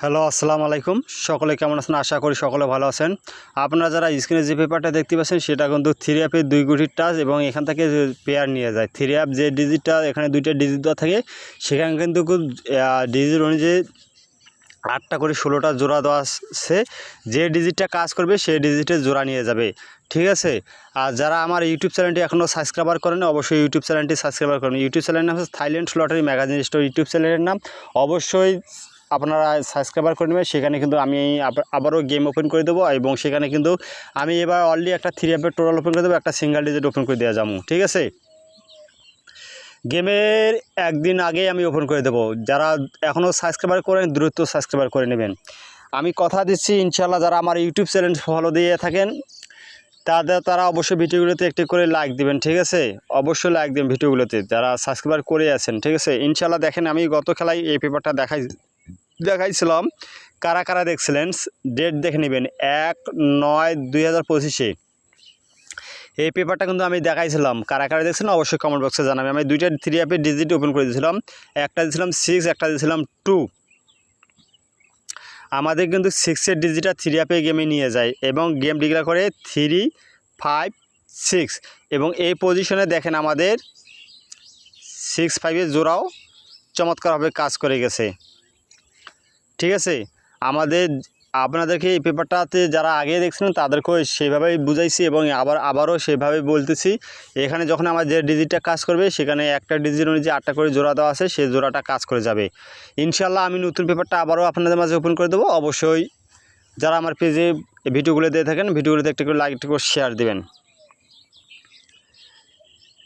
Hello, আসসালামু আলাইকুম। সকলে কেমন আছেন? আশা করি সকলে ভালো আছেন। আপনারা যারা স্ক্রিনে যে পেপারটা দেখতে পাচ্ছেন সেটা কিন্তু 3 অ্যাপের 2 গুটির টাচ এবং এখান থেকে যে পেয়ার নিয়ে যায়। 3 অ্যাপ যে ডিজিটটা এখানে 2টা ডিজিট দেওয়া থাকে সেখানে কিন্তু ডিজিট অনুযায়ী 8টা করে 16টা জোড়া দেওয়া আছে। যে ডিজিটটা কাজ করবে সেই ডিজিটের জোড়া নিয়ে যাবে, ঠিক আছে? আর যারা আমার ইউটিউব চ্যানেলটি এখনও সাবস্ক্রাইবার করেন অবশ্যই ইউটিউব চ্যানেলটি সাবস্ক্রাইবার করেন। ইউটিউব চ্যানেলের নাম হচ্ছে Thailand lottery magazine store YouTube চ্যানেলের নাম। অবশ্যই আপনারা সাবস্ক্রাইবার করে নেবেন। সেখানে কিন্তু আমি আবারও গেম ওপেন করে দেবো এবং সেখানে কিন্তু আমি এবার অলরেডি একটা 3 অ্যাপের টোটাল ওপেন করে দেবো, একটা সিঙ্গেল ডিজিট ওপেন করে দেওয়া যাবো, ঠিক আছে? গেমের একদিন আগেই আমি ওপেন করে দেবো। যারা এখনও সাবস্ক্রাইবার করেন দ্রুত সাবস্ক্রাইবার করে নেবেন। আমি কথা দিচ্ছি ইনশাল্লাহ যারা আমার ইউটিউব চ্যানেল ফলো দিয়ে থাকেন তারা অবশ্যই ভিডিওগুলোতে একটি করে লাইক দিবেন, ঠিক আছে? অবশ্যই লাইক দিবেন ভিডিওগুলোতে যারা সাবস্ক্রাইবার করে আছেন, ঠিক আছে? ইনশাল্লাহ দেখেন আমি গত খেলায় এই পেপারটা দেখাইছিলাম। কারা কারা দেখছিলেন ডেট দেখে নেবেন 1/9/2025 এই পেপারটা কিন্তু আমি দেখাইছিলাম। কারা কারা দেখছিলেন অবশ্যই কমেন্ট বক্সে জানাবেন। আমি 2টা 3 অ্যাপের ডিজিট ওপেন করে দিয়েছিলাম। একটা দিয়েছিলাম 6, একটা দিয়েছিলাম 2। আমাদের কিন্তু 6-এর ডিজিটটা 3 অ্যাপে গেমে নিয়ে যায় এবং গেম ডিক্লেয়ার করে 3, 5, 6 এবং এই পজিশনে দেখেন আমাদের 6-5-এর জোড়াও চমৎকারভাবে কাজ করে গেছে, ঠিক আছে? আপনাদেরকে এই পেপারটাতে যারা আগে দেখছিলেন তাদেরকেও সেইভাবেই বুঝাইছি এবং আবারও সেভাবেই বলতেছি। এখানে যখন আমার যে ডিজিটটা কাজ করবে সেখানে একটা ডিজিট অনুযায়ী 8টা করে জোড়া দেওয়া আছে, সেই জোড়াটা কাজ করে যাবে ইনশাল্লাহ। আমি নতুন পেপারটা আবারও আপনাদের মাঝে ওপেন করে দেবো। অবশ্যই যারা আমার পেজে ভিডিওগুলো দিয়ে থাকেন ভিডিওগুলোতে একটা করে লাইক, একটা করে শেয়ার দেবেন।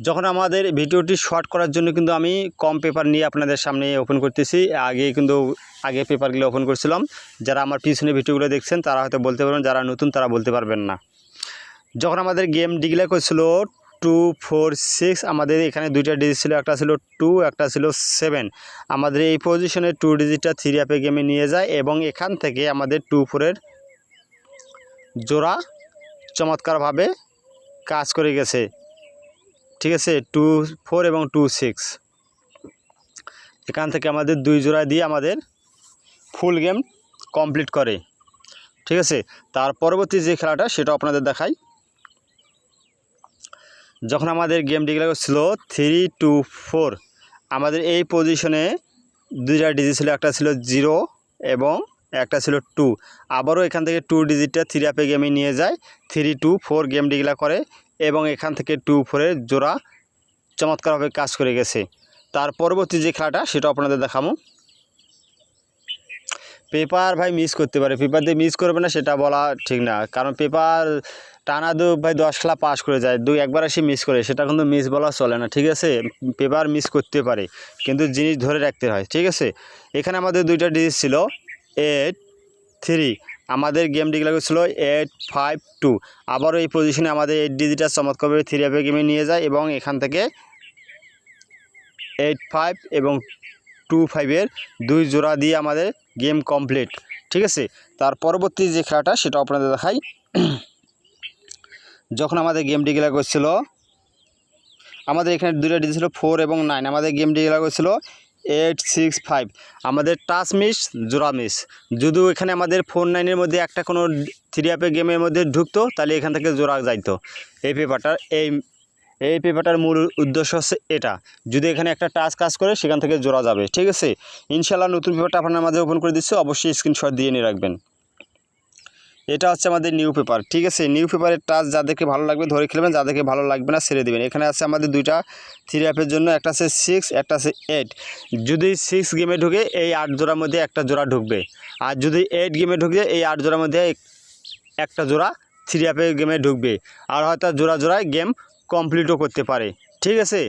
যখন আমাদের ভিডিওটি শর্ট করার জন্য কিন্তু আমি কম পেপার নিয়ে আপনাদের সামনে ওপেন করতেছি। আগে পেপারগুলো ওপেন করছিলাম। যারা আমার পিছনে ভিডিওগুলো দেখছেন তারা হয়তো বলতে পারবেন, যারা নতুন তারা বলতে পারবেন না। যখন আমাদের গেম ডিক্লেয়ার করছিল 2, 4, 6 আমাদের এখানে 2টা ডিজিট ছিল, একটা ছিল 2, একটা ছিল 7। আমাদের এই পজিশনে 2 ডিজিটটা 3 অ্যাপে গেমে নিয়ে যায় এবং এখান থেকে আমাদের 2, 4-এর জোড়া চমৎকারভাবে কাজ করে গেছে, ঠিক আছে? 2, 4 এবং 2, 6 এখান থেকে আমাদের 2 জোড়া দিয়ে আমাদের ফুল গেম কমপ্লিট করে, ঠিক আছে? তার পরবর্তী যে খেলাটা সেটা আপনাদের দেখাই। যখন আমাদের গেম ডিক্লেয়ার ছিল 3, 2, 4 আমাদের এই পজিশনে 2টা ডিজিট ছিল, একটা ছিল 0 এবং একটা ছিল 2। আবারও এখান থেকে 2 ডিজিটটা 3 অ্যাপে গেমে নিয়ে যায়, 3, 2, 4 গেম ডিক্লেয়ার করে এবং এখান থেকে 2, 4-এর জোড়া চমৎকারভাবে কাজ করে গেছে। তার পরবর্তী যে খেলাটা সেটা আপনাদের দেখাবো। পেপার ভাই মিস করতে পারে, পেপার দিয়ে মিস করবে না সেটা বলা ঠিক না, কারণ পেপার টানা ভাই 10 খেলা পাস করে যায়, একবার এসে মিস করে, সেটা কিন্তু মিস বলা চলে না, ঠিক আছে? পেপার মিস করতে পারে কিন্তু জিনিস ধরে রাখতে হয়, ঠিক আছে? এখানে আমাদের 2টা ডিজিট ছিল 8, 3 আমাদের গেম ডিক্লেয়ার ছিল 8, 5, 2। আবারও এই পজিশনে আমাদের 8 ডিজিটটা চমৎকারভাবে 3 অ্যাপে গেমে নিয়ে যায় এবং এখান থেকে 8, 5 এবং 2, 5-এর 2 জোড়া দিয়ে আমাদের গেম কমপ্লিট, ঠিক আছে? তার পরবর্তী যে খেলাটা সেটা আপনাদের দেখাই। যখন আমাদের গেম ডিক্লেয়ার করছিল আমাদের এখানে 2টা ডিজিট ছিল 4 এবং 9। আমাদের গেম ডিক্লেয়ার করছিল 8, 6, 5 আমাদের টাচ মিস, জোড়া মিস। যদিও এখানে আমাদের 4, 9-এর মধ্যে একটা কোনো 3 অ্যাপের গেমের মধ্যে ঢুকতো তাহলে এখান থেকে জোড়া যাইতো। এই পেপারটার মূল উদ্দেশ্য হচ্ছে এটা, যদি এখানে একটা টাচ কাজ করে সেখান থেকে জোড়া যাবে, ঠিক আছে? ইনশাল্লাহ নতুন পেপারটা আপনার মাঝে ওপেন করে দিচ্ছি, অবশ্যই স্ক্রিনশট দিয়ে নিয়ে রাখবেন। এটা হচ্ছে আমাদের নিউ পেপার, ঠিক আছে? নিউ পেপারের টাচ যাদেরকে ভালো লাগবে ধরে খেলবেন, যাদেরকে ভালো লাগবে না ছেড়ে দেবেন। এখানে আছে আমাদের 2টা 3 অ্যাপের জন্য, একটা আছে 6, একটা আছে 8। যদি 6 গেমে ঢুকে এই 8 জোড়ার মধ্যে একটা জোড়া ঢুকবে, আর যদি 8 গেমে ঢুকে এই 8 জোড়ার মধ্যে একটা জোড়া 3 অ্যাপের গেমে ঢুকবে, আর হয়তো জোড়ায় গেম কমপ্লিটও করতে পারে, ঠিক আছে?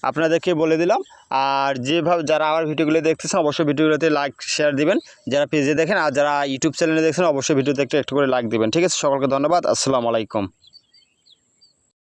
আপনাদেরকে বলে দিলাম। আর যারা আমার ভিডিওগুলো দেখতেছেন অবশ্যই ভিডিওগুলোতে লাইক শেয়ার দিবেন, যারা পেজে দেখেন, আর যারা ইউটিউব চ্যানেলে দেখছেন অবশ্যই ভিডিওতে একটু করে লাইক দিবেন, ঠিক আছে? সকলকে ধন্যবাদ। আসসালামু আলাইকুম।